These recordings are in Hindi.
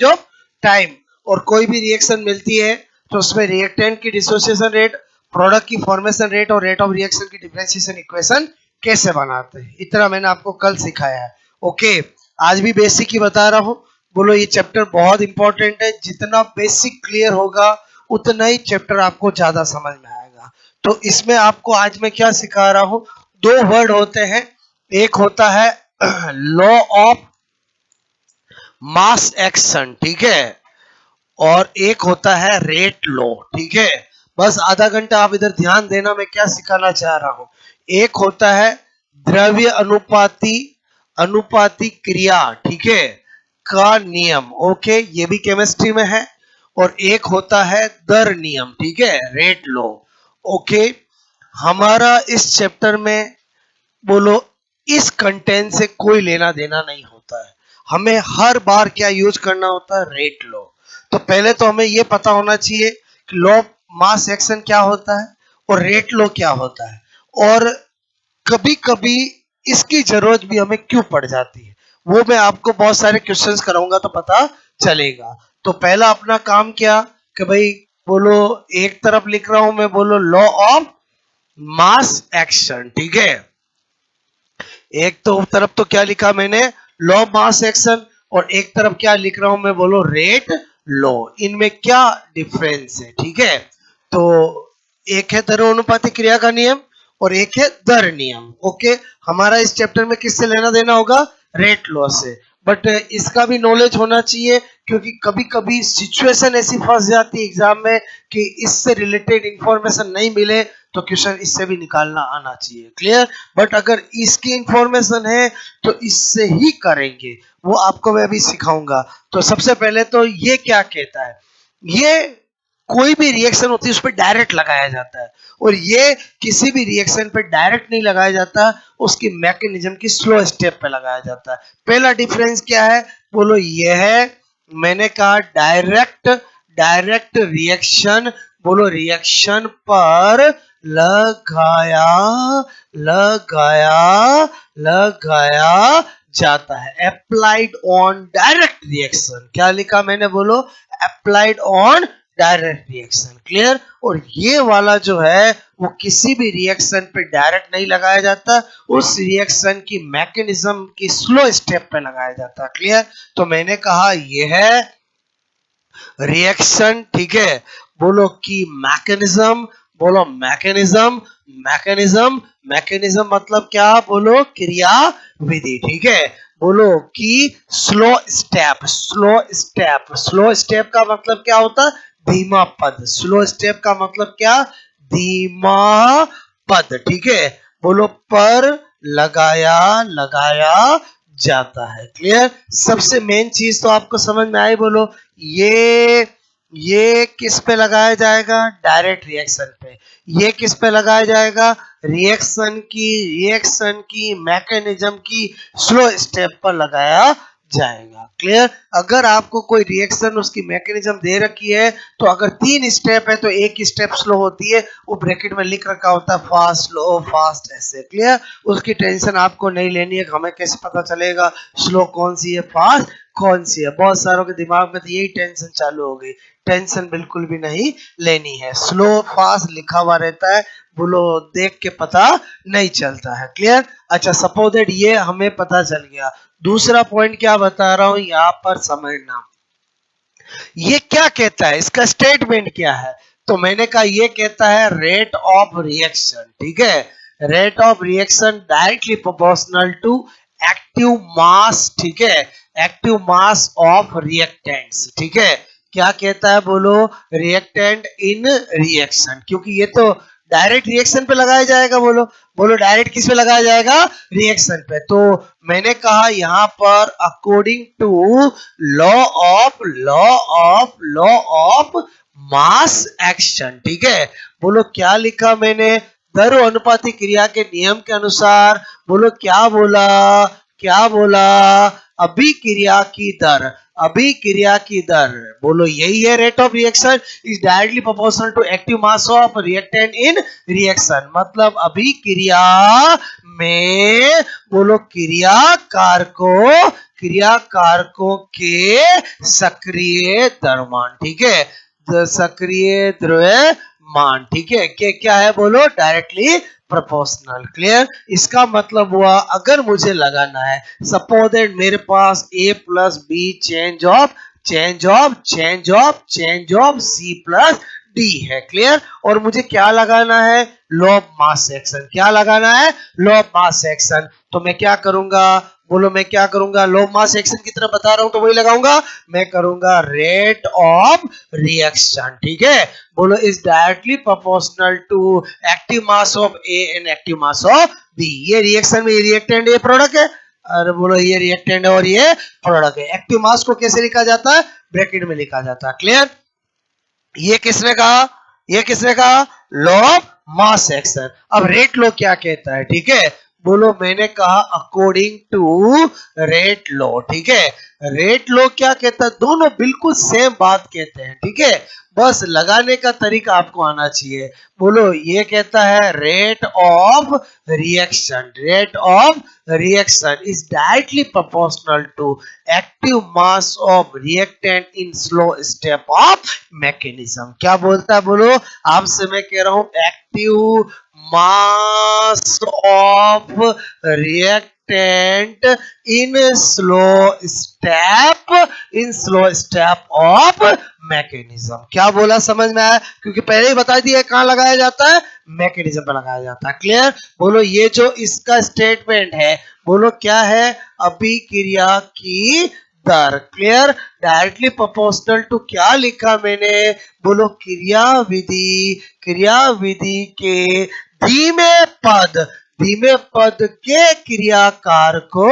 Of time. और कोई भी रिएक्शन मिलती है तो उसमें रिएक्टेंट की डिसोसिएशन रेट, प्रोडक्ट की फॉर्मेशन रेट और रेट ऑफ रिएक्शन की डिफरेंशिएशन इक्वेशन कैसे बनाते हैं, इतना मैंने आपको कल सिखाया है। ओके, आज भी बेसिक ही बता रहा हूँ। बोलो ये चैप्टर बहुत इंपॉर्टेंट है, जितना बेसिक क्लियर होगा उतना ही चैप्टर आपको ज्यादा समझ में आएगा। तो इसमें आपको आज मैं क्या सिखा रहा हूँ, दो वर्ड होते हैं, एक होता है लॉ ऑफ मास एक्शन, ठीक है, और एक होता है रेट लो, ठीक है। बस आधा घंटा आप इधर ध्यान देना, मैं क्या सिखाना चाह रहा हूं। एक होता है द्रव्य अनुपाती अनुपाती क्रिया, ठीक है, का नियम, ओके, ये भी केमिस्ट्री में है। और एक होता है दर नियम, ठीक है, रेट लो, ओके। हमारा इस चैप्टर में बोलो इस कंटेंट से कोई लेना देना नहीं होता है। हमें हर बार क्या यूज करना होता है, रेट लो। तो पहले तो हमें यह पता होना चाहिए कि लॉ ऑफ मास एक्शन क्या होता है और रेट लो क्या होता है, और कभी कभी इसकी जरूरत भी हमें क्यों पड़ जाती है, वो मैं आपको बहुत सारे क्वेश्चंस कराऊंगा तो पता चलेगा। तो पहला अपना काम क्या कि भाई बोलो, एक तरफ लिख रहा हूं मैं, बोलो लॉ ऑफ मास एक्शन, ठीक है। एक तो तरफ तो क्या लिखा मैंने, लॉ ऑफ मास एक्शन, और एक तरफ क्या लिख रहा हूं मैं, बोलो रेट लो। इनमें क्या डिफरेंस है, ठीक है। तो एक है दरोनुपाती क्रिया का नियम और एक है दर नियम, ओके। हमारा इस चैप्टर में किससे लेना देना होगा, रेट लॉ से। बट इसका भी नॉलेज होना चाहिए, क्योंकि कभी कभी सिचुएशन ऐसी फंस जाती है एग्जाम में कि इससे रिलेटेड इंफॉर्मेशन नहीं मिले, तो क्वेश्चन इससे भी निकालना आना चाहिए, क्लियर। बट अगर इसकी इंफॉर्मेशन है तो इससे ही करेंगे, वो आपको मैं अभी सिखाऊंगा। तो सबसे पहले तो ये क्या कहता है, ये कोई भी रिएक्शन होती है उस पर डायरेक्ट लगाया जाता है, और ये किसी भी रिएक्शन पे डायरेक्ट नहीं लगाया जाता, उसकी मैकेनिज्म की स्लो स्टेप पे लगाया जाता है। पहला डिफरेंस क्या है, बोलो ये है, मैंने कहा डायरेक्ट डायरेक्ट रिएक्शन, बोलो रिएक्शन पर लगाया लगाया लगाया जाता है, अप्लाइड ऑन डायरेक्ट रिएक्शन। क्या लिखा मैंने, बोलो applied on direct reaction, clear. और ये वाला जो है वो किसी भी रिएक्शन पे डायरेक्ट नहीं लगाया जाता, उस रिएक्शन की मैकेनिज्म की स्लो स्टेप पे लगाया जाता, क्लियर। तो मैंने कहा ये है रिएक्शन, ठीक है, बोलो की मैकेनिज्म, बोलो मैकेनिज्म, मैकेनिज्म, मैकेनिज्म मतलब क्या, बोलो क्रिया विधि, ठीक है। बोलो कि slow step, slow step, slow step का मतलब क्या होता है, धीमा पद। स्लो स्टेप का मतलब क्या, धीमा पद, ठीक है। बोलो पर लगाया लगाया जाता है, क्लियर। सबसे मेन चीज तो आपको समझ में आई, बोलो ये किस पे लगाया जाएगा, डायरेक्ट रिएक्शन पे। ये किस पे लगाया जाएगा, रिएक्शन की मैकेनिज्म की स्लो स्टेप पर लगाया जाएगा, क्लियर। अगर आपको कोई रिएक्शन उसकी मैकेनिज्म दे रखी है, तो अगर 3 स्टेप है तो एक स्टेप स्लो होती है, वो ब्रैकेट में लिख रखा होता है फास्ट स्लो फास्ट, ऐसे, क्लियर। उसकी टेंशन आपको नहीं लेनी है, हमें कैसे पता चलेगा स्लो कौन सी है फास्ट कौन सी है। बहुत सारों के दिमाग में तो यही टेंशन चालू हो गई, टेंशन बिल्कुल भी नहीं लेनी है, स्लो फास्ट लिखा हुआ रहता है, बोलो देख के पता नहीं चलता है, क्लियर। अच्छा, सपोज दैट ये हमें पता चल गया। दूसरा पॉइंट क्या बता रहा हूं यहां पर समझना, ये क्या कहता है, इसका स्टेटमेंट क्या है। तो मैंने कहा ये कहता है रेट ऑफ रिएक्शन, ठीक है, rate of reaction directly proportional to active mass, ठीक है, एक्टिव मास ऑफ रिएक्टेंट्स, ठीक है। क्या कहता है, बोलो रिएक्टेंट इन रिएक्शन, क्योंकि ये तो डायरेक्ट रिएक्शन पे लगाया जाएगा, बोलो बोलो डायरेक्ट किस पे लगाया जाएगा, रिएक्शन पे। तो मैंने कहा यहां पर according to law of mass action, ठीक है। बोलो क्या लिखा मैंने, दरो अनुपाती क्रिया के नियम के अनुसार, बोलो क्या बोला, अभिक्रिया की दर, अभिक्रिया की दर, बोलो यही है rate of reaction is directly proportional to active mass of reactant in reaction. मतलब अभिक्रिया में बोलो क्रियाकार को क्रिया कारकों के सक्रिय द्रव्यमान, ठीक है, सक्रिय द्रव्यमान, ठीक है, क्या है बोलो, डायरेक्टली प्रोपोर्शनल। क्लियर? इसका मतलब हुआ अगर मुझे लगाना है, सपोज दैट मेरे पास A plus B change of C plus D है। क्लियर? और मुझे क्या लगाना है, लॉ ऑफ मास एक्शन। क्या लगाना है, लॉ ऑफ मास एक्शन। तो मैं क्या करूंगा, बोलो मैं क्या करूंगा, लॉ ऑफ मास एक्शन की तरफ बता रहा हूं तो वही लगाऊंगा, मैं करूंगा रेट ऑफ रिएक्शन, ठीक है। बोलो is directly proportional to active mass of A and active mass of B. ये रिएक्शन में ये रिएक्टेंट, ये प्रोडक्ट है, और बोलो ये रिएक्टेंट है और ये प्रोडक्ट है। एक्टिव मास को कैसे लिखा जाता है, ब्रैकेट में लिखा जाता है। क्लियर? ये किसने कहा, ये किसने कहा, लॉ ऑफ मास एक्शन। अब रेट लॉ क्या कहता है, ठीक है, बोलो मैंने कहा अकॉर्डिंग टू रेट लॉ, ठीक है। रेट लॉ क्या कहता है, दोनों बिल्कुल सेम बात कहते हैं, ठीक है, बस लगाने का तरीका आपको आना चाहिए। बोलो ये कहता है rate of reaction, rate of reaction is directly proportional to active mass of reactant in slow step of mechanism. क्या बोलता है, बोलो आपसे मैं कह रहा हूं active mass of reactant in slow step of mechanism. क्या बोला, समझ में आया? क्योंकि पहले ही बता दिया कहां लगाया जाता है, मैकेनिज्म पर लगाया जाता है। क्लियर? बोलो ये जो इसका स्टेटमेंट है, बोलो क्या है, अभिक्रिया की दर। क्लियर? डायरेक्टली प्रोपोर्शनल टू क्या लिखा मैंने, बोलो क्रिया विधि के धीमे पद के क्रियाकार को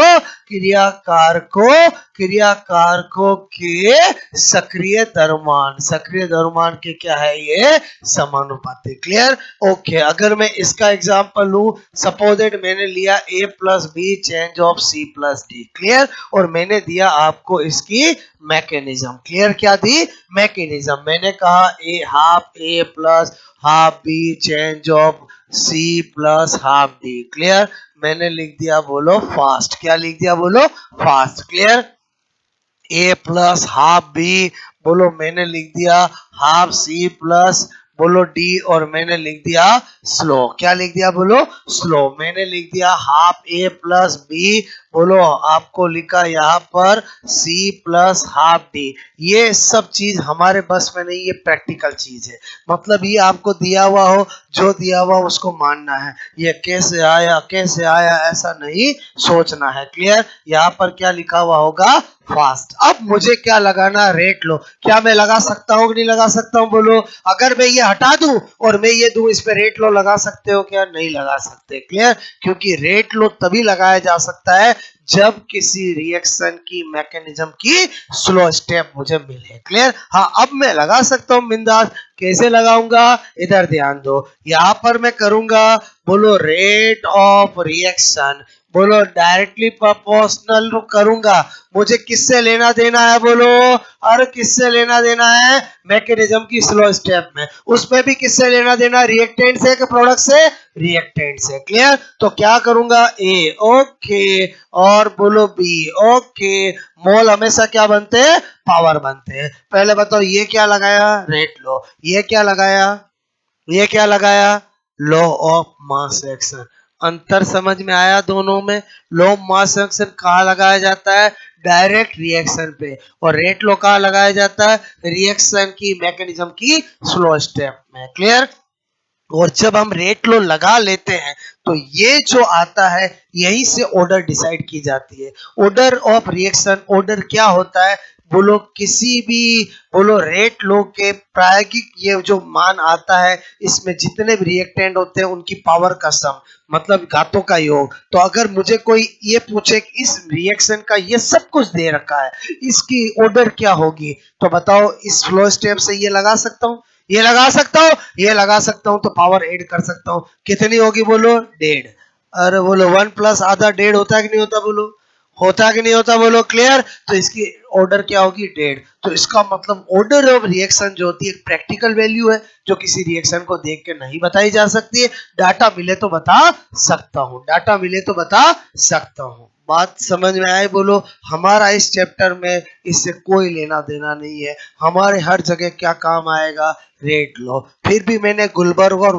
के सक्रिय द्रव्यमान के क्या है, ये समानुपाती। क्लियर? ओके, अगर मैं इसका एग्जांपल लूं, सपोज दैट मैंने लिया A plus B change of C plus D. Clear? और मैंने दिया आपको इसकी मैकेनिज्म। क्लियर? क्या दी, मैकेनिज्म। मैंने कहा half A plus half B change of C plus half D. Clear? मैंने लिख दिया, बोलो फास्ट। क्या लिख दिया, बोलो fast. Clear? A plus half B, बोलो मैंने लिख दिया हाफ C प्लस, बोलो डी, और मैंने लिख दिया स्लो। क्या लिख दिया, बोलो स्लो। मैंने लिख दिया हाफ A प्लस बी, बोलो आपको लिखा यहाँ पर C प्लस हाफ डी। ये सब चीज हमारे बस में नहीं, ये प्रैक्टिकल चीज है। मतलब ये आपको दिया हुआ हो, जो दिया हुआ उसको मानना है, ये कैसे आया ऐसा नहीं सोचना है। क्लियर? यहाँ पर क्या लिखा हुआ होगा, फास्ट। अब मुझे क्या लगाना, रेट लो। क्या मैं लगा सकता हूँ कि नहीं लगा सकता हूँ, बोलो। अगर मैं ये हटा दूं और मैं ये दूं, इस पे रेट लो लगा सकते हो क्या, नहीं लगा सकते। क्लियर? क्योंकि रेट लो तभी लगाया जा सकता है जब किसी रिएक्शन की मैकेनिज्म की स्लो स्टेप मुझे मिले। क्लियर? हाँ, अब मैं लगा सकता हूँ बिंदास। कैसे लगाऊंगा, इधर ध्यान दो। यहां पर मैं करूंगा, बोलो रेट ऑफ रिएक्शन, बोलो डायरेक्टली प्रोपोर्शनल करूंगा। मुझे किससे लेना देना है, बोलो, और किससे लेना देना है, मैकेनिज्म की स्लो स्टेप में। उसमें भी किससे लेना देना, रिएक्टेंट से कि प्रोडक्ट से, रिएक्टेंट से। क्लियर? तो क्या करूंगा, ए ओके, और बोलो बी ओके। मोल हमेशा क्या बनते हैं, पावर बनते हैं। पहले बताओ ये क्या लगाया, रेट लो। ये क्या लगाया, लॉ ऑफ मास एक्शन। अंतर समझ में आया दोनों में? लॉ ऑफ मास एक्शन कहाँ लगाया जाता है, डायरेक्ट रिएक्शन पे, और रेट लॉ कहाँ लगाया जाता है, रिएक्शन की मैकेनिज्म की स्लो स्टेप में। क्लियर? और जब हम रेट लो लगा लेते हैं तो ये जो आता है, यहीं से ऑर्डर डिसाइड की जाती है। ऑर्डर ऑफ रिएक्शन, ऑर्डर क्या होता है, बोलो किसी भी, बोलो रेट लो के प्रायोगिक ये जो मान आता है, इसमें जितने भी रिएक्टेंट होते हैं उनकी पावर का सम, मतलब घातों का योग। तो अगर मुझे कोई ये पूछे कि इस रिएक्शन का ये सब कुछ दे रखा है, इसकी ऑर्डर क्या होगी, तो बताओ इस फ्लो स्टेप से ये लगा सकता हूँ, ये लगा सकता हूं, तो पावर ऐड कर सकता हूं। कितनी होगी, बोलो 1.5। अरे बोलो 1 प्लस आधा 1.5 होता है कि नहीं होता, बोलो होता कि नहीं होता, बोलो। क्लियर? तो इसकी ऑर्डर क्या होगी, 1.5। तो इसका मतलब ऑर्डर ऑफ रिएक्शन जो होती है एक प्रैक्टिकल वैल्यू है, जो किसी रिएक्शन को देख के नहीं बताई जा सकती है। डाटा मिले तो बता सकता हूं, बात समझ में आए बोलो। हमारा इस चैप्टर में इससे कोई लेना देना नहीं है, हमारे हर जगह क्या काम आएगा, रेट लॉ। फिर भी मैंने गुलबर्ग और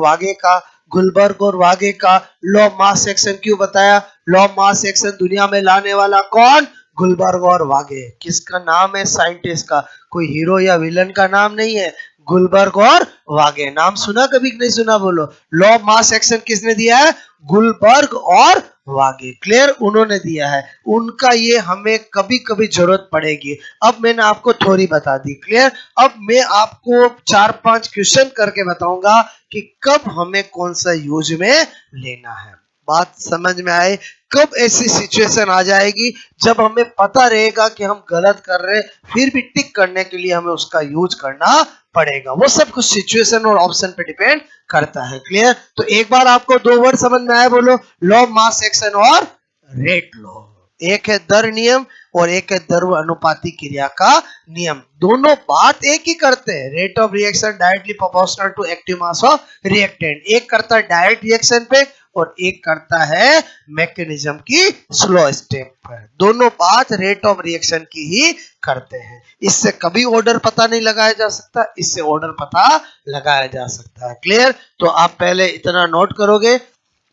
वागे का लॉ मास एक्शन क्यों बताया? लॉ मास एक्शन दुनिया में लाने वाला कौन? गुलबर्ग और वागे। किसका नाम है साइंटिस्ट का? कोई हीरो या विलन का नाम नहीं है, गुलबर्ग और वागे। नाम सुना कभी नहीं सुना बोलो? लॉ मास एक्शन किसने दिया है? गुलबर्ग और वागे। क्लियर? उन्होंने दिया है, उनका ये हमें कभी कभी जरूरत पड़ेगी। अब मैंने आपको थ्योरी बता दी। क्लियर? अब मैं आपको 4-5 क्वेश्चन करके बताऊंगा कि कब हमें कौन सा यूज में लेना है। बात समझ में आए? कब ऐसी सिचुएशन आ जाएगी जब हमें पता रहेगा कि हम गलत कर रहे, फिर भी टिक करने के लिए हमें उसका यूज करना पड़ेगा। वो सब कुछ सिचुएशन और ऑप्शन पे डिपेंड करता है। क्लियर? तो एक बार आपको दो वर्ड समझ में आए बोलो, लॉ मास एक्शन और रेट लॉ। एक है दर नियम और एक है द्रव्य अनुपाती क्रिया का नियम। दोनों बात एक ही करते हैं, rate of reaction directly proportional to active mass of reactant. एक करता है डायरेक्ट रिएक्शन पे और एक करता है मैकेनिज्म की स्लो स्टेप पर। दोनों बात रेट ऑफ रिएक्शन की ही करते हैं। इससे कभी ऑर्डर पता नहीं लगाया जा सकता, इससे ऑर्डर पता लगाया जा सकता है। क्लियर? तो आप पहले इतना नोट करोगे,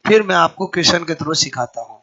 फिर मैं आपको क्वेश्चन के थ्रू सिखाता हूं।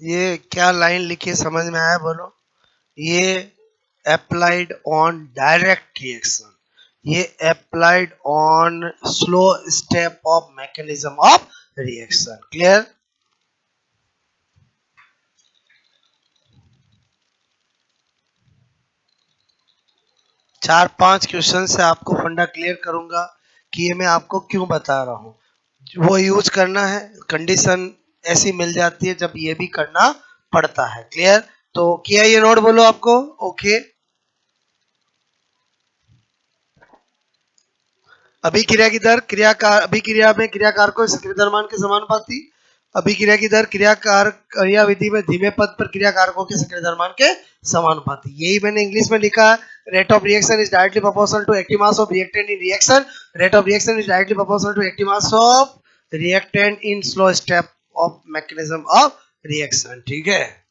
ये क्या लाइन लिखी समझ में आया बोलो? ये अप्लाइड ऑन डायरेक्ट रिएक्शन, ये applied on slow step of mechanism of reaction. Clear? 4-5 question से आपको फंडा क्लियर करूंगा कि ये मैं आपको क्यों बता रहा हूं। वो यूज करना है, कंडीशन ऐसी मिल जाती है जब ये भी करना पड़ता है। क्लियर? तो किया ये नोट बोलो आपको? ओके। अभिक्रिया की दर क्रियाकार, अभिक्रिया में क्रियाकार को सक्रिय द्रव्यमान के समानुपाती। अभिक्रिया की दर क्रियाकार क्रियाविधि में धीमे पद पर क्रियाकारकों के सक्रिय द्रव्यमान के समानुपाती। यही मैंने इंग्लिश में लिखा है। Rate of reaction is directly proportional to active mass of reactant in reaction. Rate of reaction is directly proportional to active mass of reactant in slow step of mechanism of reaction. ठीक है?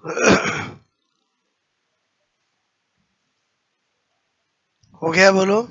हो गया बोलो।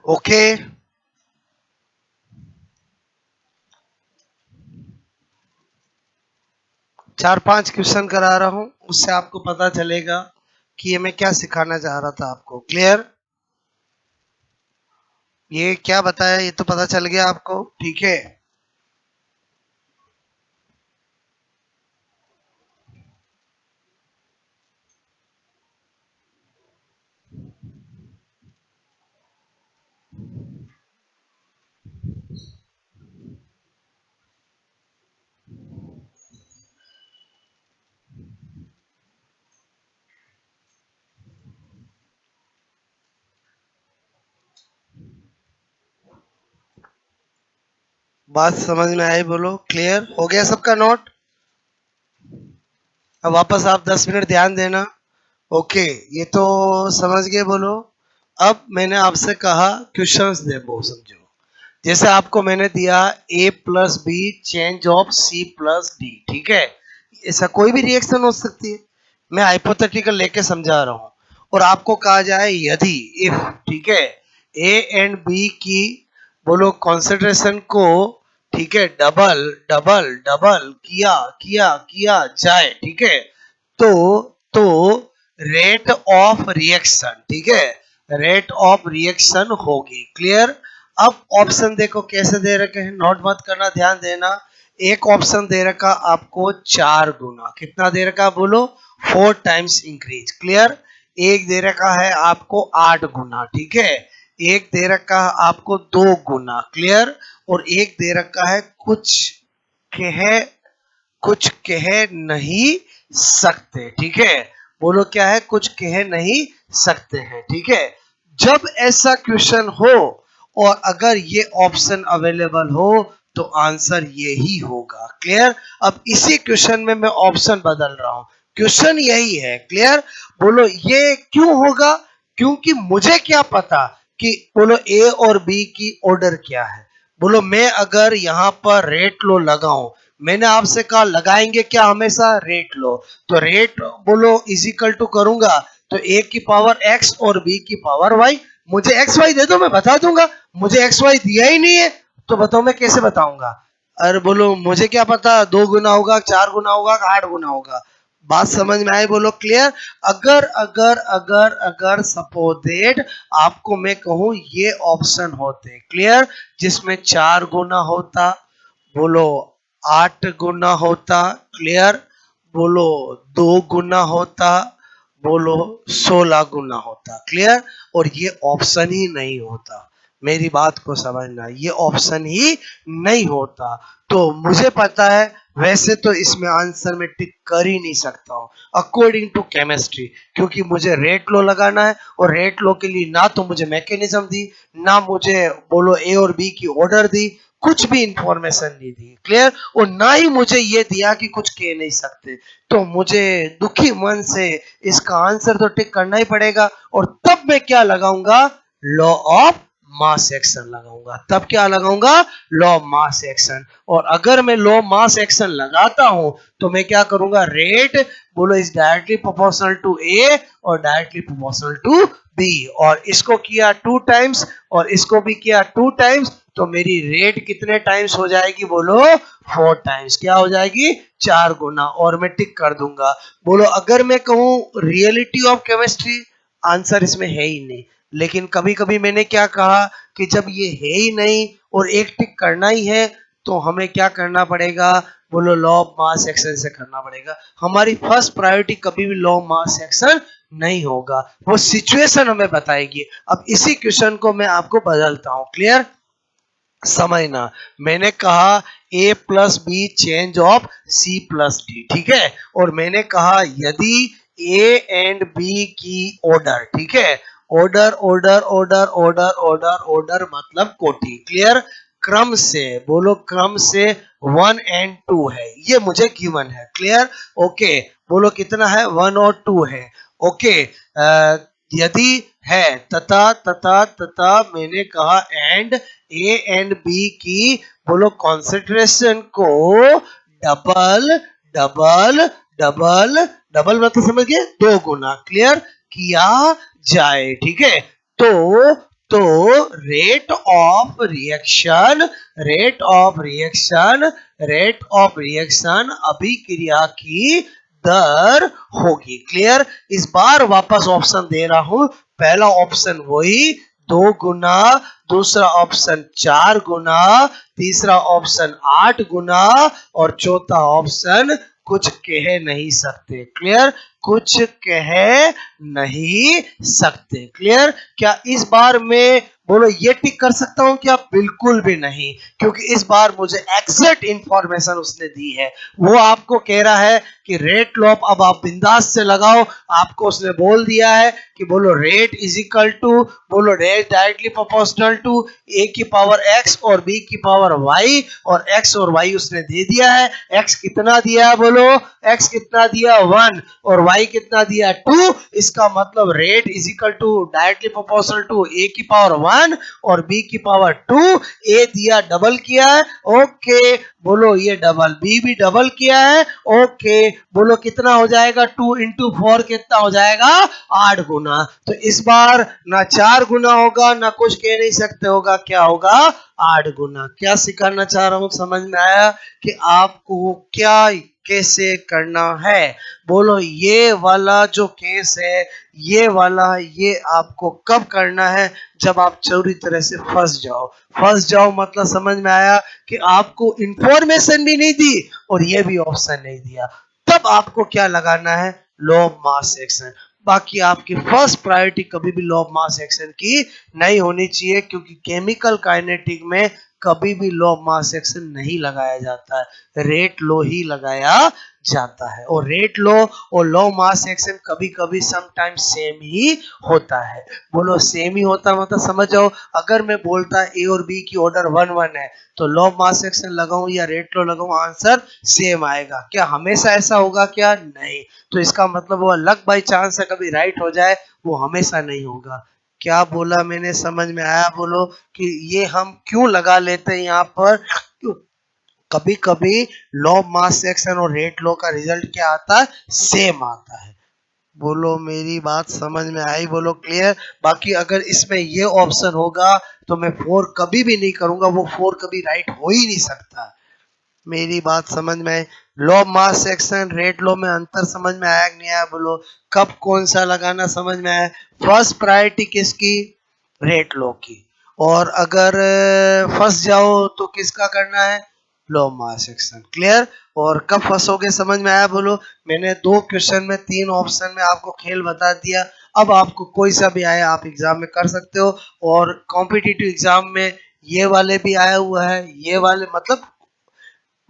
ओके, 4-5 क्वेश्चन करा रहा हूं, उससे आपको पता चलेगा कि ये मैं क्या सिखाना चाह रहा था आपको। क्लियर? ये क्या बताया ये तो पता चल गया आपको, ठीक है। बात समझ में आई बोलो? क्लियर हो गया सबका नोट? अब वापस आप 10 मिनट ध्यान देना। ओके, ये तो समझ गए बोलो। अब मैंने आपसे कहा क्वेश्चंस दे वो समझो। जैसे आपको मैंने दिया a plus B change of c plus D, ठीक है। ऐसा कोई भी रिएक्शन हो सकती है, मैं हाइपोथेटिकल लेके समझा रहा हूं। और आपको कहा जाए यदि, इफ, ठीक है, a एंड b की बोलो कॉन्सेंट्रेशन को, ठीक है, डबल डबल डबल किया किया किया जाए, ठीक है, तो तो रेट ऑफ रिएक्शन, ठीक है, रेट ऑफ रिएक्शन होगी। क्लियर? अब ऑप्शन देखो कैसे दे रखे हैं, नोट मत करना, ध्यान देना। एक ऑप्शन दे रखा आपको 4 गुना, कितना दे रखा बोलो? 4 टाइम्स इंक्रीज। क्लियर? एक दे रखा है आपको 8 गुना, ठीक है। एक दे रखा है आपको 2 गुना। क्लियर? और एक दे रखा है कह कुछ कह नहीं सकते, ठीक है। बोलो क्या है? कुछ कह नहीं सकते हैं, ठीक है। जब ऐसा क्वेश्चन हो और अगर ये ऑप्शन अवेलेबल हो तो आंसर ये ही होगा। क्लियर? अब इसी क्वेश्चन में मैं ऑप्शन बदल रहा हूं, क्वेश्चन यही है। क्लियर? बोलो ये क्यों होगा? क्योंकि मुझे क्या पता कि बोलो ए और बी की ऑर्डर क्या है। बोलो मैं अगर यहां पर रेट लो लगाऊं, मैंने आपसे कहा लगाएंगे क्या? हमेशा रेट लो। तो रेट बोलो इजिकल टू करूंगा तो ए की पावर x और b की पावर y। मुझे एक्स वाई दे दो, मैं बता दूंगा। मुझे एक्स वाई दिया ही नहीं है तो बताओ मैं कैसे बताऊंगा? अरे बोलो मुझे क्या पता 2 गुना होगा, 4 गुना होगा, 8 गुना होगा। बात समझ में आई बोलो? क्लियर? अगर अगर अगर अगर सपोज दैट आपको मैं कहूं ये ऑप्शन होते, क्लियर, जिसमें 4 गुना होता, बोलो 8 गुना होता, क्लियर, बोलो 2 गुना होता, बोलो 16 गुना होता। क्लियर? और ये ऑप्शन ही नहीं होता। मेरी बात को समझना, ये ऑप्शन ही नहीं होता। तो मुझे पता है वैसे तो इसमें आंसर में टिक कर ही नहीं सकता हूं अकॉर्डिंग टू केमिस्ट्री, क्योंकि मुझे रेट लो लगाना है और रेट लो के लिए ना तो मुझे मैकेनिज्म दी, ना मुझे बोलो ए और बी की ऑर्डर दी, कुछ भी इंफॉर्मेशन नहीं दी। क्लियर? और ना ही मुझे ये दिया कि कुछ कह नहीं सकते। तो मुझे दुखी मन से इसका आंसर तो टिक करना ही पड़ेगा। और तब मैं क्या लगाऊंगा? लॉ ऑफ मास एक्शन लगाऊंगा। तब क्या लगाऊंगा? Law of mass action. और अगर मैं लॉ ऑफ मास एक्शन लगाता हूं तो मैं क्या करूंगा? रेट बोलो इज डायरेक्टली प्रोपोर्शनल टू ए और डायरेक्टली प्रोपोर्शनल टू बी। और इसको किया 2 टाइम्स और इसको भी किया 2 टाइम्स, तो मेरी रेट कितने टाइम्स हो जाएगी? बोलो 4 टाइम्स। क्या हो जाएगी? 4 गुना। और मैं टिक कर दूंगा। बोलो अगर मैं कहूं रियलिटी ऑफ केमिस्ट्री, आंसर इसमें है ही नहीं। लेकिन कभी कभी मैंने क्या कहा कि जब ये है ही नहीं और एक टिक करना ही है तो हमें क्या करना पड़ेगा? बोलो लॉ ऑफ मास एक्शन से करना पड़ेगा। हमारी फर्स्ट प्रायोरिटी कभी भी लॉ ऑफ मास एक्शन नहीं होगा, वो सिचुएशन हमें बताएगी। अब इसी क्वेश्चन को मैं आपको बदलता हूं। क्लियर? समझना, मैंने कहा A plus B change of C plus D, ठीक है। और मैंने कहा यदि ए एंड बी की ऑर्डर, ठीक है, order order order order order order मतलब कोटि, क्लियर, क्रम से, बोलो क्रम से 1 और 2 है, ये मुझे गिवन है, क्लियर, ओके, बोलो कितना है 1 और 2 है, ओके। यदि है तथा तथा तथा मैंने कहा एंड ए एंड बी की, बोलो कॉन्सेंट्रेशन को डबल डबल डबल डबल मतलब समझ गए, 2 गुना, क्लियर, किया जाए, ठीक है। तो तो rate of reaction, rate of reaction, rate of reaction अभिक्रिया की दर होगी, क्लियर। इस बार वापस ऑप्शन दे रहा हूं, पहला ऑप्शन वही 2 गुना, दूसरा ऑप्शन 4 गुना, तीसरा ऑप्शन 8 गुना और चौथा ऑप्शन कुछ कह नहीं सकते, क्लियर, कुछ कह नहीं सकते, क्लियर। क्या इस बार में बोलो ये टिक कर सकता हूं क्या? बिल्कुल भी नहीं, क्योंकि इस बार मुझे एग्जैक्ट इंफॉर्मेशन उसने दी है। वो आपको कह रहा है कि रेट लॉप अब आप बिंदास से लगाओ, आपको उसने बोल दिया है कि बोलो रेट इज इक्वल टू, बोलो rate directly proportional to A की पावर एक्स और बी की पावर वाई, और एक्स और वाई उसने दे दिया है। एक्स कितना दिया है बोलो, एक्स कितना दिया 1 और वाई कितना दिया 2, इसका मतलब rate is equal to directly proportional to A की पावर 1 और बी की पावर 2, ए दिया डबल किया है, ओके, बोलो ये डबल, बी भी डबल किया है, ओके, बोलो कितना हो जाएगा 2 इंटू 4 कितना हो जाएगा 8 गुना। तो इस बार ना 4 गुना होगा ना कुछ कह नहीं सकते होगा, क्या होगा 8 गुना। क्या सिखाना चाह रहा हूं समझ में आया कि आपको क्या कैसे करना है? बोलो ये वाला जो केस है, ये वाला, ये आपको कब करना है? जब आप पूरी तरह से फंस जाओ। फंस जाओ मतलब समझ में आया कि आपको इंफॉर्मेशन भी नहीं दी और ये भी ऑप्शन नहीं दिया, तब आपको क्या लगाना है? Law of mass action. बाकी आपकी फर्स्ट प्रायोरिटी कभी भी लॉ ऑफ मास एक्शन की नहीं होनी चाहिए, क्योंकि केमिकल काइनेटिक में कभी भी लॉ ऑफ मास एक्शन नहीं लगाया जाता है, रेट लो ही लगाया जाता है। और रेट लो और लॉ मास एक्शन कभी कभी समटाइम सेम ही होता है। बोलो सेम ही होता मतलब समझ जाओ, अगर मैं बोलता ए और बी की ऑर्डर 1 1 है तो लॉ मास एक्शन लगाऊं या रेट लो लगाऊं, आंसर सेम आएगा। क्या हमेशा ऐसा होगा? क्या नहीं। तो इसका मतलब वो लक बाई चांस है कभी राइट हो जाए, वो हमेशा नहीं होगा। क्या बोला मैंने, समझ में आया? बोलो कि ये हम क्यों लगा लेते हैं यहाँ पर, कभी कभी लॉ मास सेक्शन और रेट लॉ का रिजल्ट क्या आता है? सेम आता है। बोलो मेरी बात समझ में आई? बोलो क्लियर। बाकी अगर इसमें ये ऑप्शन होगा तो मैं 4 कभी भी नहीं करूंगा, वो 4 कभी राइट हो ही नहीं सकता। मेरी बात समझ में आई? Law mass section rate law में अंतर समझ में आया कि नहीं आया? बोलो कब कौन सा लगाना समझ में आया? फर्स्ट प्रायोरिटी किसकी? रेट लॉ की। और अगर फंस जाओ तो किसका करना है? Law mass section, clear. और कब फंसोगे समझ में आया? बोलो मैंने 2 क्वेश्चन में 3 ऑप्शन में आपको खेल बता दिया। अब आपको कोई सा भी आया आप एग्जाम में कर सकते हो। और कॉम्पिटिटिव एग्जाम में ये वाले भी आया हुआ है, ये वाले मतलब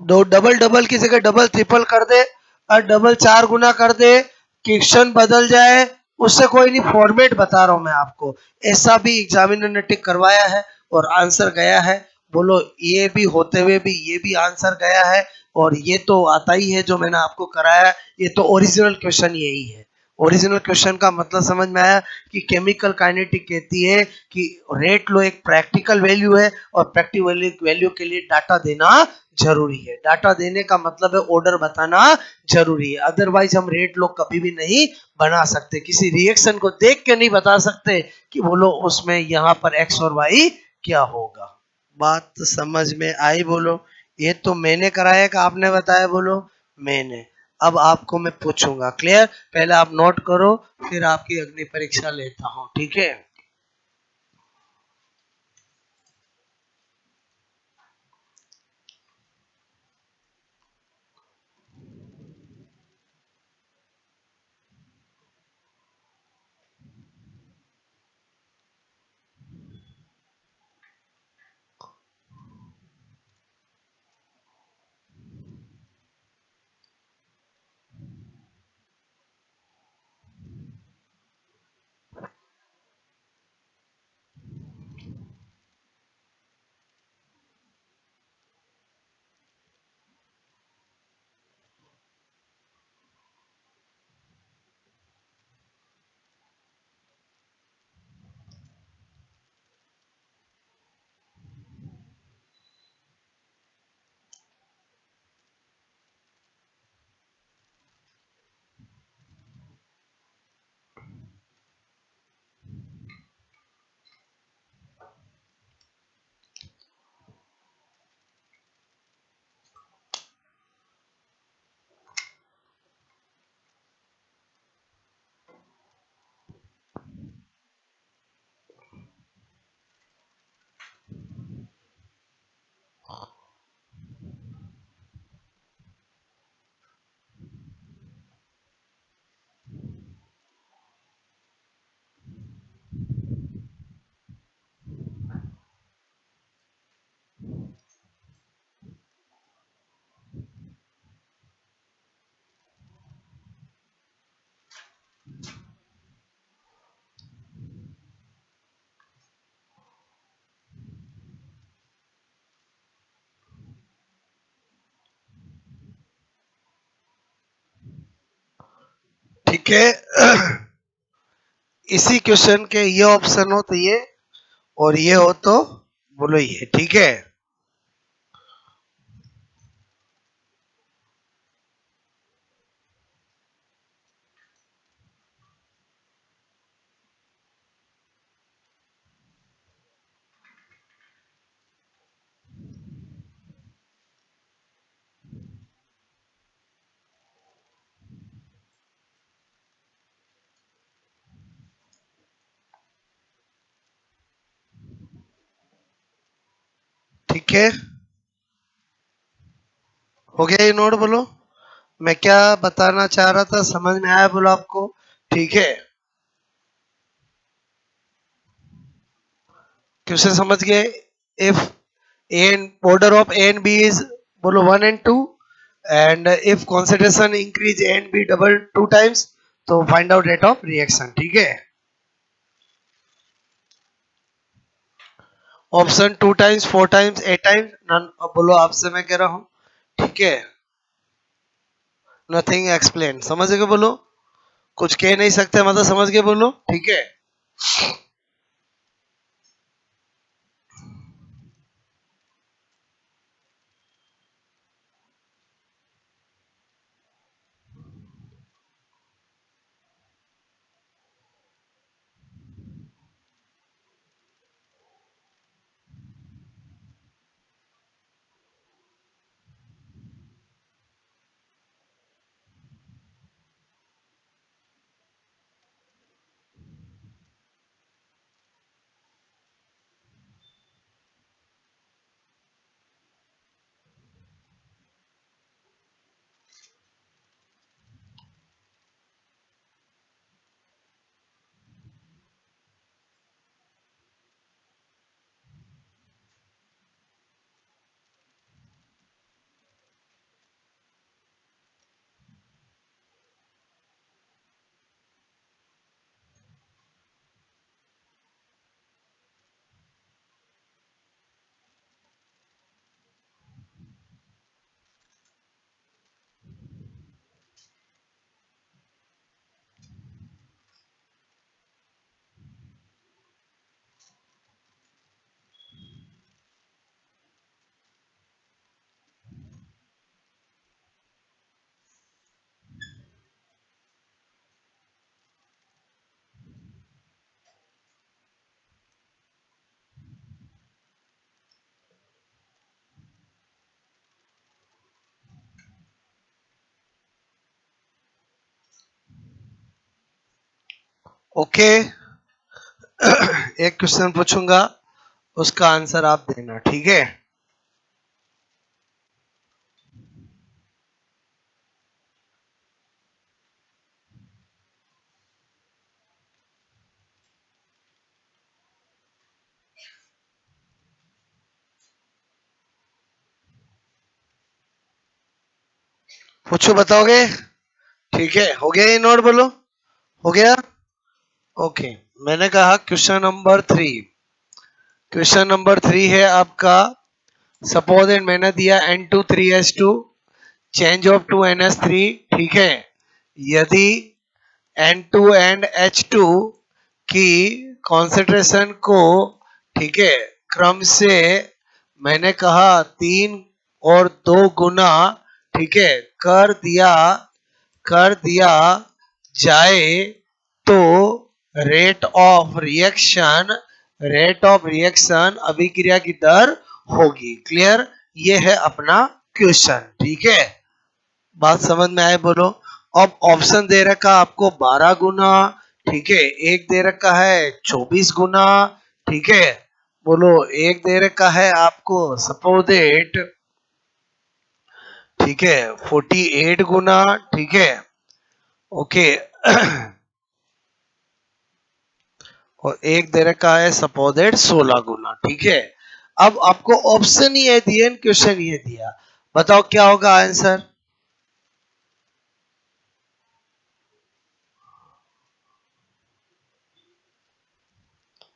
दो डबल डबल की जगह डबल ट्रिपल कर दे और डबल 4 गुना कर दे, क्वेश्चन बदल जाए, उससे कोई नहीं, फॉर्मेट बता रहा हूं मैं आपको। ऐसा भी एग्जामिनर ने टिक करवाया है और आंसर गया है। बोलो ये भी होते हुए भी ये भी आंसर गया है, और ये तो आता ही है जो मैंने आपको कराया, ये तो ओरिजिनल क्वेश्चन यही है। ओरिजिनल क्वेश्चन का मतलब समझ में आया कि केमिकल काइनेटिक कहती है कि रेट लो एक प्रैक्टिकल वैल्यू है और प्रैक्टिकल वैल्यू के लिए डाटा देना जरूरी है। डाटा देने का मतलब है ऑर्डर बताना जरूरी है, अदरवाइज हम रेट लो कभी भी नहीं बना सकते, किसी रिएक्शन को देख के नहीं बता सकते कि बोलो उसमें यहाँ पर एक्स और वाई क्या होगा। बात समझ में आई? बोलो ये तो मैंने कराया कि आपने बताया? बोलो मैंने। अब आपको मैं पूछूंगा, क्लियर। पहले आप नोट करो, फिर आपकी अग्नि परीक्षा लेता हूँ, ठीक है। ठीक है। इसी क्वेश्चन के ये ऑप्शन हो तो ये, और ये हो तो बोलो ये। ठीक है, ठीक है, हो गया ये नोट। बोलो मैं क्या बताना चाह रहा था, समझ में आया बोलो आपको? ठीक है, क्वेश्चन समझ गए? If A and order of A and B is बोलो 1 and 2, and if concentration increase A and B double 2 times, तो find out rate of reaction। ठीक है, option 2 times 4 times 8 times none. अब बोलो आपसे मैं कह रहा हूं। ठीक है, नथिंग एक्सप्लेन। समझ गए बोलो? कुछ कह नहीं सकते मतलब, समझ गए बोलो? ठीक है, ओके। एक क्वेश्चन पूछूंगा, उसका आंसर आप देना। ठीक है, पूछो, बताओगे? ठीक है, हो गया ये नोट? बोलो हो गया? ओके, मैंने कहा क्वेश्चन नंबर 3। क्वेश्चन नंबर 3 है आपका, सपोज एंड मैंने दिया N2 3S2 change of 2NS3। ठीक है, यदि N2 एंड H2 की कॉन्सेंट्रेशन को, ठीक है, क्रम से मैंने कहा 3 और 2 गुना, ठीक है, कर दिया जाए तो रेट ऑफ रिएक्शन अभिक्रिया की दर होगी। क्लियर? ये है अपना क्वेश्चन। ठीक है, बात समझ में आए बोलो? अब ऑप्शन दे रखा आपको 12 गुना, ठीक है, एक दे रखा है 24 गुना, ठीक है, बोलो एक दे रखा है आपको सपोजिट, ठीक है, 48 गुना, ठीक है, ओके। और एक दे रखा है सपोजिट 16 गुना। ठीक है, अब आपको ऑप्शन ही है दिए, क्वेश्चन ये दिया, बताओ क्या होगा आंसर?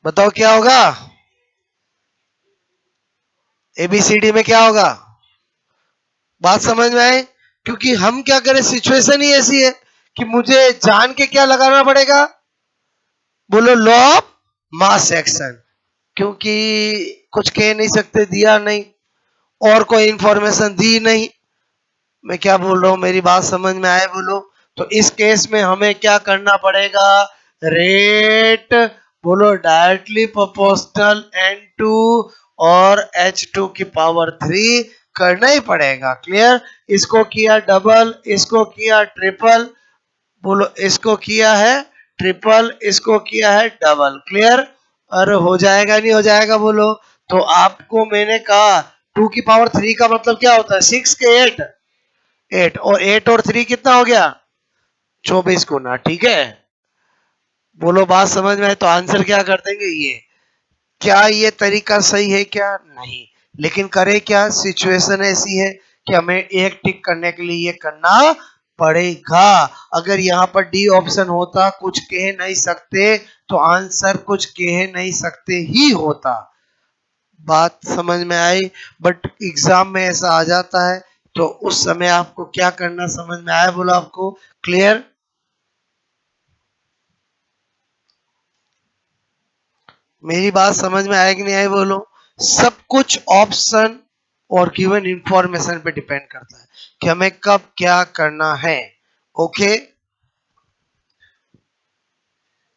बताओ क्या होगा? एबीसीडी में क्या होगा? बात समझ में आए? क्योंकि हम क्या करें, सिचुएशन ही ऐसी है कि मुझे जान के क्या लगाना पड़ेगा? बोलो लॉ ऑफ मास एक्शन, क्योंकि कुछ कह नहीं सकते, दिया नहीं और कोई इंफॉर्मेशन दी नहीं। मैं क्या बोल रहा हूँ, मेरी बात समझ में आए बोलो? तो इस केस में हमें क्या करना पड़ेगा? रेट बोलो डायरेक्टली प्रोपोर्शनल N2 और H2 की पावर 3 करना ही पड़ेगा। क्लियर? इसको किया डबल, इसको किया ट्रिपल, बोलो इसको किया है ट्रिपल, इसको किया है डबल। क्लियर? अरे हो जाएगा नहीं हो जाएगा बोलो? तो आपको मैंने कहा 2 की पावर 3 का मतलब क्या होता है? 6 के 8, 8 और 8 और 3 कितना हो गया? 24 गुना। ठीक है, बोलो बात समझ में आए तो आंसर क्या कर देंगे ये? क्या ये तरीका सही है क्या? नहीं, लेकिन करे क्या? सिचुएशन ऐसी है कि हमें एक टिक करने के लिए ये करना पड़ेगा। अगर यहाँ पर डी ऑप्शन होता कुछ कह नहीं सकते तो आंसर कुछ कह नहीं सकते ही होता। बात समझ में आई? बट एग्जाम में ऐसा आ जाता है तो उस समय आपको क्या करना समझ में आया बोला आपको? क्लियर? मेरी बात समझ में आया कि नहीं आई बोलो? सब कुछ ऑप्शन और गिवन इंफॉर्मेशन पे डिपेंड करता है कि हमें कब क्या करना है। ओके,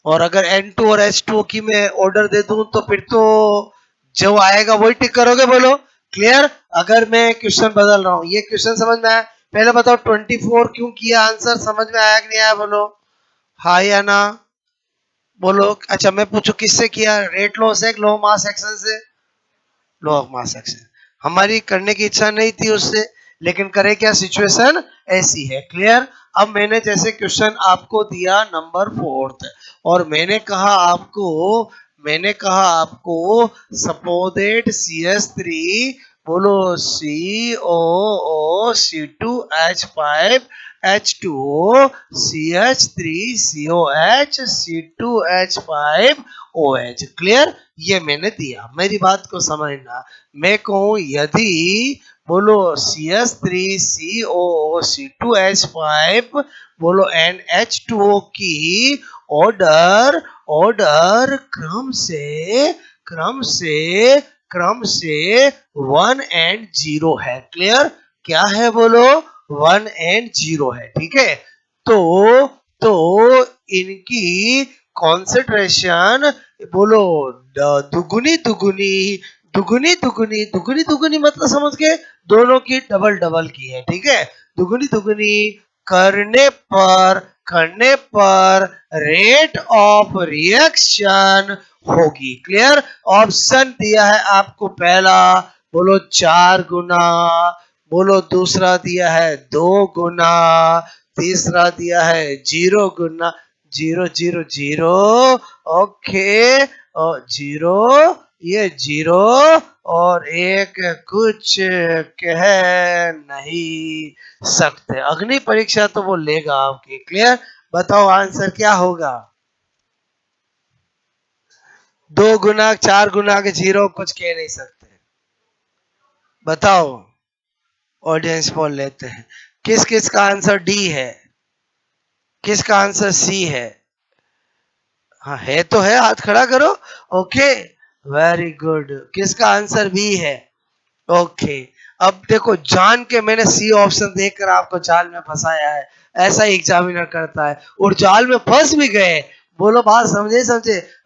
और अगर N2 और H2 की मैं ऑर्डर दे दूं तो फिर तो जो आएगा वही टिक करोगे बोलो? क्लियर? अगर मैं क्वेश्चन बदल रहा हूं, ये क्वेश्चन समझ में आया? पहले बताओ 24 क्यों किया, आंसर समझ में आया कि नहीं आया बोलो? हाँ या ना बोलो? अच्छा मैं पूछू किससे किया? रेट लॉ से, लो मास एक्शन से? Law of mass action. हमारी करने की इच्छा नहीं थी उससे, लेकिन करे क्या, सिचुएशन ऐसी है। क्लियर? अब मैंने जैसे क्वेश्चन आपको दिया नंबर 4 और मैंने कहा आपको सपोजेट CH3 बोलो COO C2H5 H2O CH3COH C2H5OH। Clear? ये मैंने दिया, मेरी बात को समझना। मैं कहूं यदि बोलो CH3COO C2H5 बोलो NH2O की ऑर्डर ऑर्डर क्रम से 1 एंड 0 है। क्लियर? क्या है बोलो? 1 एंड 0 है। ठीक है, तो इनकी कॉन्सेंट्रेशन बोलो दुगुनी दुगुनी दुगुनी दुगुनी दुगुनी दुगुनी मतलब समझ के दोनों की डबल डबल की है। ठीक है, दुगुनी दुगुनी करने पर रेट ऑफ रिएक्शन होगी। क्लियर? ऑप्शन दिया है आपको पहला बोलो 4 गुना, बोलो दूसरा दिया है 2 गुना, तीसरा दिया है 0 गुना, 0 0 0। ओके, और 0, ये 0 और एक कुछ कह नहीं सकते। अग्नि परीक्षा तो वो लेगा आपकी। क्लियर? बताओ आंसर क्या होगा? 2 गुना 4 गुना के 0 कुछ कह नहीं सकते। बताओ, ऑडियंस पोल लेते हैं। किस किस का आंसर डी है? किसका आंसर सी है? हाँ है तो है, हाथ खड़ा करो। Okay, very good. किसका आंसर बी है? ओके, अब देखो जान के मैंने सी ऑप्शन देकर आपको जाल में फंसाया है। ऐसा ही एग्जामिनर करता है और जाल में फंस भी गए। बोलो बात समझे?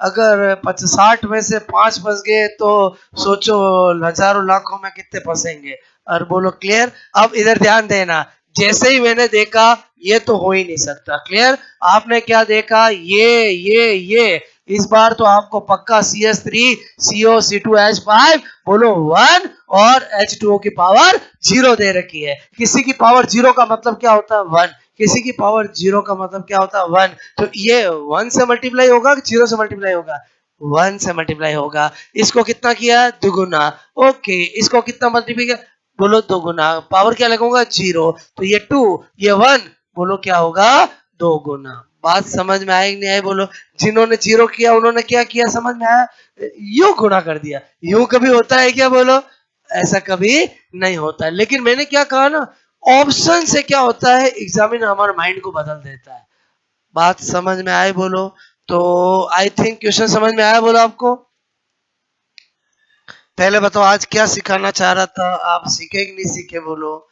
अगर 60 में से 5 फंस गए तो सोचो हजारों लाखों में कितने फंसेंगे। और बोलो क्लियर? अब इधर ध्यान देना, जैसे ही मैंने देखा ये तो हो ही नहीं सकता। क्लियर? आपने क्या देखा? ये इस बार तो आपको पक्का CH3 CO C2H5 बोलो 1 और H2O की पावर 0 दे रखी है। किसी की पावर 0 का मतलब क्या होता है? 1। किसी की पावर 0 का मतलब क्या होता है? 1। तो ये 1 से मल्टीप्लाई होगा कि 0 से मल्टीप्लाई होगा? 1 से मल्टीप्लाई होगा। इसको कितना किया? दुगुना। ओके, इसको कितना मल्टीप्लाई किया? बोलो दो गुना। पावर क्या लगाऊंगा? 0। तो ये 2, ये 1, बोलो क्या होगा? 2 गुना। बात समझ में आई नहीं आई बोलो? जिन्होंने 0 किया उन्होंने क्या किया समझ में आया? यू गुना कर दिया। यू कभी होता है क्या बोलो? ऐसा कभी नहीं होता। लेकिन मैंने क्या कहा ना, ऑप्शन से क्या होता है, एग्जामिनर हमारे माइंड को बदल देता है। बात समझ में आए बोलो? तो आई थिंक क्वेश्चन समझ में आया बोलो आपको? पहले बताओ आज क्या सिखाना चाह रहा था, आप सीखे कि नहीं सीखे बोलो?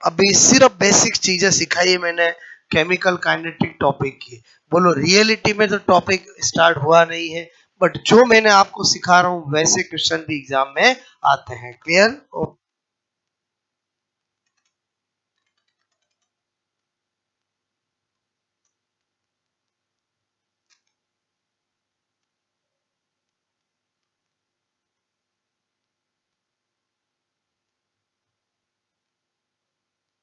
अभी सिर्फ बेसिक चीजें सिखाई है मैंने केमिकल काइनेटिक टॉपिक की। बोलो रियलिटी में तो टॉपिक स्टार्ट हुआ नहीं है, बट जो मैंने आपको सिखा रहा हूँ वैसे क्वेश्चन भी एग्जाम में आते हैं। क्लियर?